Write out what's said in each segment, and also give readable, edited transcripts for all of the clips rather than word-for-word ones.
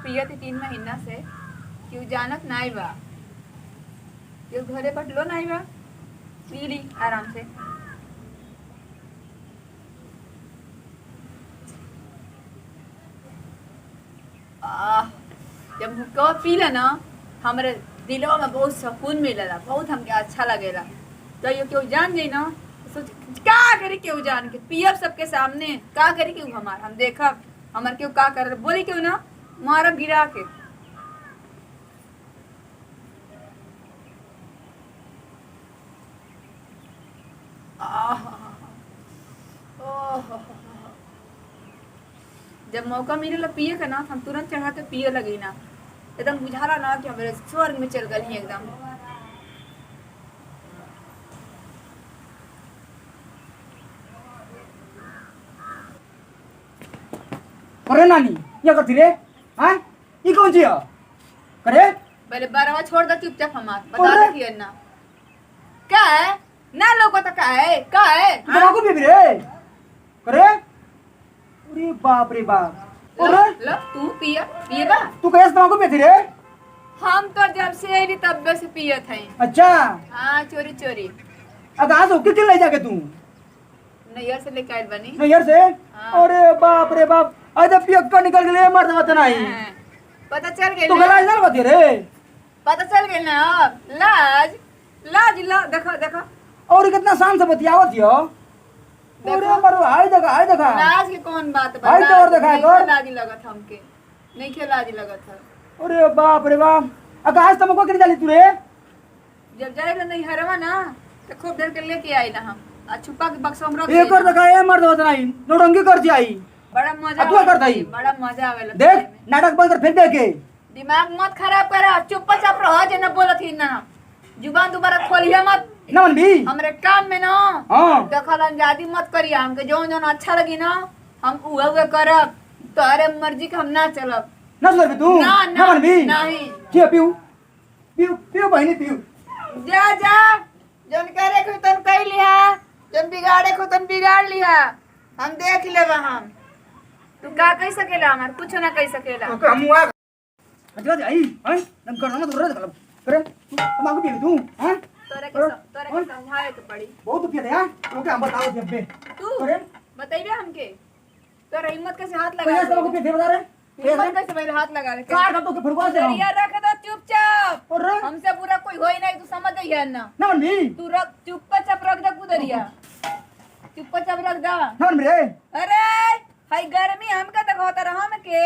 पियत 3 महीना से क्यों जानत नहीं बा क्यों घरे पटलो नहीं बा पी ली आराम से। जब हुक्का पी ला ना हमारे दिलों में बहुत सुकून मिलेला, बहुत हमके अच्छा लगेला। तो ये क्यों जान जाई ना सोच का करी क्यों जान के पियब सबके सामने का करी क्यों हमार हम देखब हमार क्यों का कर बोली क्यों ना मारब गिरा के। जब मौका मिलेला पिए का ना हम तुरंत चढ़ा के पिए लगी ना एकदम बुझाला ना कि हमारे स्वर्ग में चल गई एकदम। अरे नानी ये करती रे हाँ ये कौन सी है करे पहले बारहवा छोड़ दे चुपचाप हमार बता दे कि ना क्या है ना लोगों तो क्या है तंबाकू पी रे करे अरे बाप रे बाप लो लो तू पिए बा तू कैसे तंबाकू पीती रे हम तो जब से आई तब से पिए थे। अच्छा हाँ चोरी चोरी अब आज होके क्यों ले जाके तू नैयर से लेके आइल बनी नैयर से अरे बाप रे बाप आज पियक्का निकल के ले मर जाता नहीं पता चल गई तू गला इधर बती रे पता चल गई ना लाज लाज ला देखो देखो और कितना शान से बतियावत हो अरे मरो हाय देखा लाज की कौन बात बता हाय तो और देखा कर लाज लगत हमके नहीं के लाज लगत है। अरे बाप रे बाप आकाश तुमको किन डाली तू रे जब जाएगा नहीं हरवा ना तो खूब देर के लेके आई ना हम आ छुपा के बक्सा में रख एक और देखा ए मर्द होत नहीं नौटंकी कर जी आई बड़ा मजा तू कर दई बड़ा मजा आवेला देख नाटक बंद कर फिर देखे दिमाग मत खराब कर चुपचाप रहो जे न बोलत ही ना जुबान दोबारा खोलिया मत नमन भी हमरे काम में ना हां दखल अंदाजी मत करिया हमके जोन जोन अच्छा लगी ना हम उहे करब तोरे मर्जी के हम ना चलब ना सुधर तू ना नमन भी नहीं क्या पीऊ पीऊ पीऊ बहनी पीऊ जा जा जोन करे को तन कह लिया जोन बिगाड़े को तन बिगाड़ लिया हम देख लेबा हम तू का कह सकेला हमार कुछ ना कह सकेला तो हम आ अच्छा आई हैं नम करना मत रे करे तंबाकू पी तू हैं तोरे के समझाए के पड़ी बहुत पिए यार ओके हम बताओ जब बे तू करे बताइबे हमके तोरा हिम्मत कैसे हाथ लगा कैसे तंबाकू पी बता रे हिम्मत कैसे मेरे हाथ लगा ले कार हम तो के फुरवा से यार रख दो चुपचाप और हमसे पूरा कोई होई नहीं तू समझ गई ना नमन भी तू रख चुपचाप रख दे कुदरिया चुपचाप रख दा नमन रे अरे हाय गर्मी हमका तक होता रहा हम के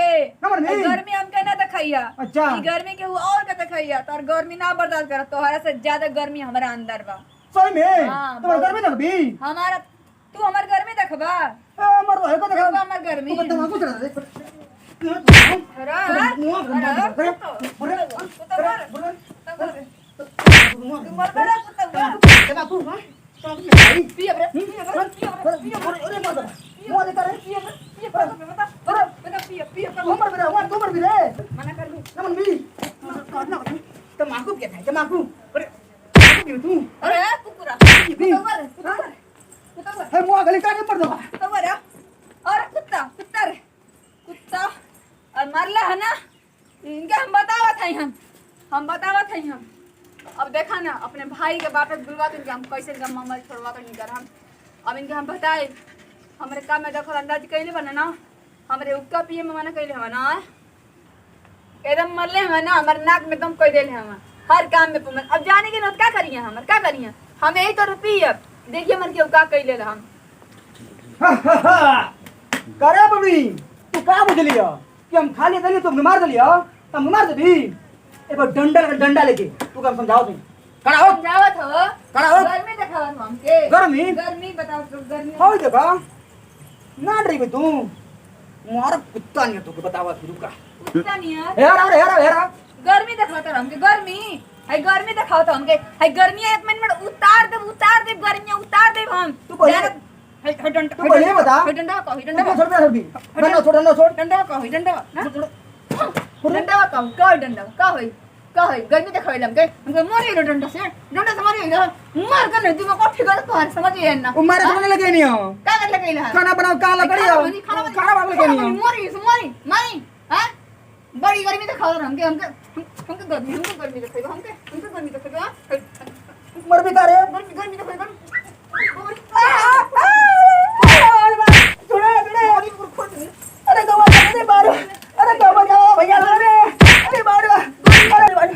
नमन भी गर्मी हमके ना देखैया अच्छा ई गर्मी के और के देखैया तोर गर्मी ना बर्दाश्त कर तोहरा से ज्यादा गर्मी हमारा अंदर बा सही में हाँ, तो गर्मी लग भी हमारा तू हमार गर्मी देखबा ए मर है को देखा देखबा हमार गर्मी तू तंबाकू चढ़ा दे अरे मुंह गंदा करे तू मर बड़ा तंबाकू हां पिए रे अरे मत मुंह दे करे पिए बता पिए उमर भी रे मना कर दे नमन भी तंबाकू क्या है तंबाकू अरे तू अरे कुकुरा है मुंह गली का के पड़ दो और कुत्ता रे कुत्ता और मरला है ना इनके हम बतावत है हम अब देखा ना अपने भाई के बाप बुलवा के हम कैसे इनका मामला छोड़वा कर निकर हम अब इनके हम बताए हमरे काम में देखो अंदाज कैले बना ना हमरे उक्का पिए में मना कैले हम ना एकदम मरले हम ना हमारे नाक में दम कोई देले हम हर काम में पुमन अब जाने के नोट क्या करिए हम यही तो रुपये अब देखिए मर के का कैले हम करे बबी तू का बुझ लिया कि हम खाली दलियो तुम मार दलियो तुम मार दे भी एक बार डंडा लेके तू काम समझाओ तुम खड़ा हो समझावत हो खड़ा हो गर्मी दिखावत हमके गर्मी बताओ तो गर्मी हो देखा ना डरी तू मार कुत्ता नहीं तो बतावा फिर का कुत्ता नहीं है हेरा गर्मी दिखावत हमके गर्मी दिखावत हमके है गर्मी एक मिनट उतार दे गर्मी उतार दे हम तू पहले डंडा पहले बता डंडा को छोड़ भी छोड़ डंडा का होई गर्मी दिखावे हमके मरे डंडा से मरे मार कर नहीं तुम को ठिकर पर समझिए ना वो मारे थोड़ा लगे नहीं हो का कर लगे खाना बनाओ का लकड़ी हो खाना बनाओ लगे नहीं मरी मारी हां बड़ी गर्मी तो खाओ हमके हमके हमके गर्मी तो खाओ हमके गर्मी तो खाओ मर भी करे गर्मी तो खाओ अरे गवा अरे मारो अरे गवा जाओ भैया अरे मारो अरे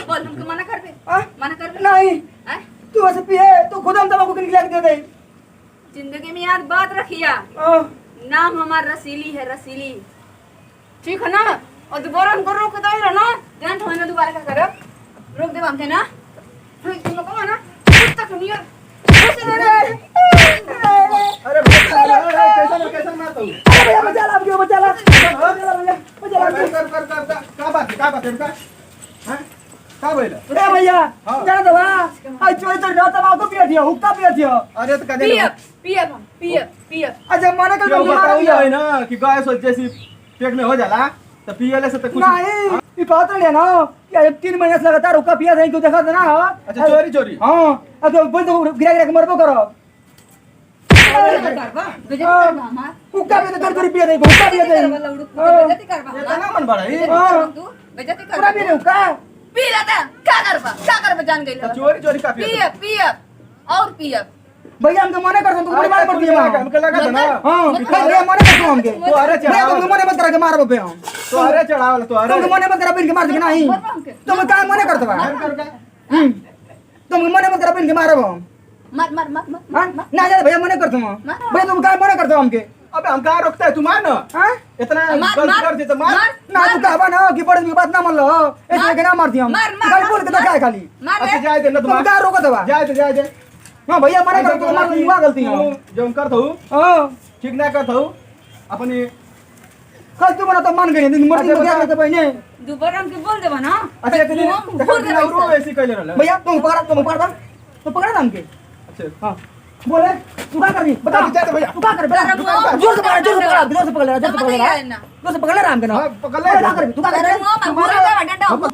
बोल हमको मना कर दे नहीं तू ऐसे पिए तो खुद हम तंबाकू के निकला के दे दे जिंदगी में याद बात रखिया नाम हमारा रसीली है रसीली ठीक है ना और दोबारा हमको रोक दो ना ध्यान ठोना दोबारा क्या करो रोक दे हमके ना फिर तुम लोग को ना कुछ तक नहीं अरे कैसा मारता हूँ अरे भैया बचा ला आपके बचा ला का बात है का बोला ए भैया जाना दवा आज चोरी तो ना तंबाकू पिए थियो हुक्का पिए थियो अरे तो कदे पिए अच्छा माने कल तो बीमार बताओ हो है ना कि गाय सो जैसी पेट में हो जाला तो पियले से तो कुछ नहीं ये बात है ना कि 3 महीने से लगातार हुक्का पिया था क्यों देखा था ना अच्छा चोरी हां अब तो बोल तो गिरा के मरबो करो हुक्का पिए तो चोरी पिए थे हुक्का पिए थे ये तो ना मन बड़ा है पूरा भी नहीं हुक्का पी लेता क्या करबा जान गई चोरी का पिए और पिए भैया हमको मना कर तुमको मार पड़ती है हमको लगा था ना हां भैया मना कर हमके तो अरे भैया तुमको मना मत करके मारबो पे हम तो अरे चढ़ावल तो अरे तुमको मना मत कर के मार दे नहीं तुम का मना करत बा तुमको मना मत कर के मारबो मार ना जा भैया मना करत हम भैया तुम का मना करत हमके अबे हम कहाँ रोकता है तू मान ना हां इतना गलती कर दे तो मान ना तू कहबा ना कि बड़े की बात ना मान लो ऐसे के ना मार दिया हम गाली बोल के देखा है खाली अच्छा जाए दे ना तुम का रोकत बा जाए दे हां भैया मना कर तो मार हुआ गलती है जो हम करत हूँ हां ठीक ना करत हूँ अपनी कल तू बना तो मान गई दिन मर्दी को क्या करते पहले दोबारा हमके बोल देबा ना अच्छा एक दिन बोल दे और ऐसी कहले रहल भैया तुम पकड़ा तो पकड़ा हमके अच्छा हां बोले तू क्या कर रही बता जा तो भैया तू क्या कर बता जोर से पकड़ जोर से पकड़ ले राम के ना हाँ, पकड़ ले। क्या कर तू क्या कर रही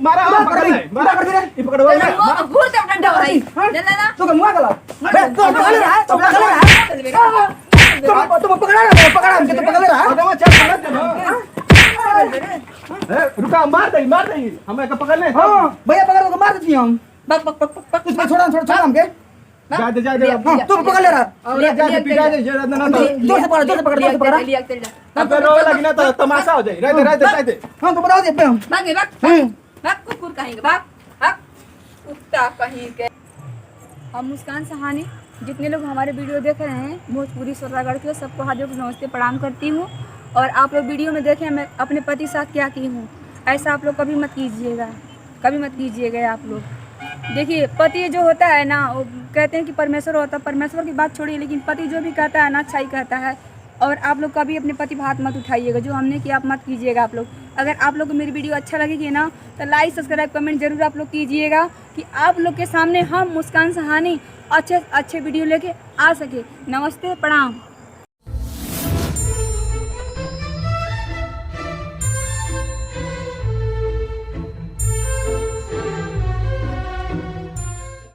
मारा पकड़ ले क्या कर रही ये पकड़ भाई तू का मुंह गला तू पकड़ ले रहा है तू पकड़ ले रहा है तू पकड़ा ना पकड़ा हमके तो पकड़ ले रहा है अरे वो चल पकड़ दे ए रुका मार दे हमें का पकड़ ले हां भैया पकड़ को मार देती हम कुछ छोड़ा हमके जा दे हां तू पकड़ ले रहा और जा दे पिटा दे जरा ना तो जोर से पकड़ अब रोवे लगी ना तो तमाशा हो जाए रहते हां तो बताओ दे पे हम कुकुर कहेंगे भाग कुत्ता कहीं के हम मुस्कान सहानी जितने लोग हमारे वीडियो देख रहे हैं भोजपुरी सोरागढ़ के सबको हाथ जोड़ नमस्ते प्रणाम करती हूँ। और आप लोग वीडियो में देखें मैं अपने पति साथ क्या की हूँ, ऐसा आप लोग कभी मत कीजिएगा आप लोग। देखिए पति जो होता है ना वो कहते हैं कि परमेश्वर होता है, परमेश्वर की बात छोड़िए, लेकिन पति जो भी कहता है ना अच्छा ही कहता है। और आप लोग कभी अपने पति पर हाथ मत उठाइएगा, जो हमने किया आप मत कीजिएगा आप लोग। अगर आप लोग को मेरी वीडियो अच्छा लगेगी ना तो लाइक सब्सक्राइब कमेंट जरूर आप लोग कीजिएगा कि आप लोग के सामने हम मुस्कान सहानी अच्छे वीडियो लेके आ सके। नमस्ते प्रणाम।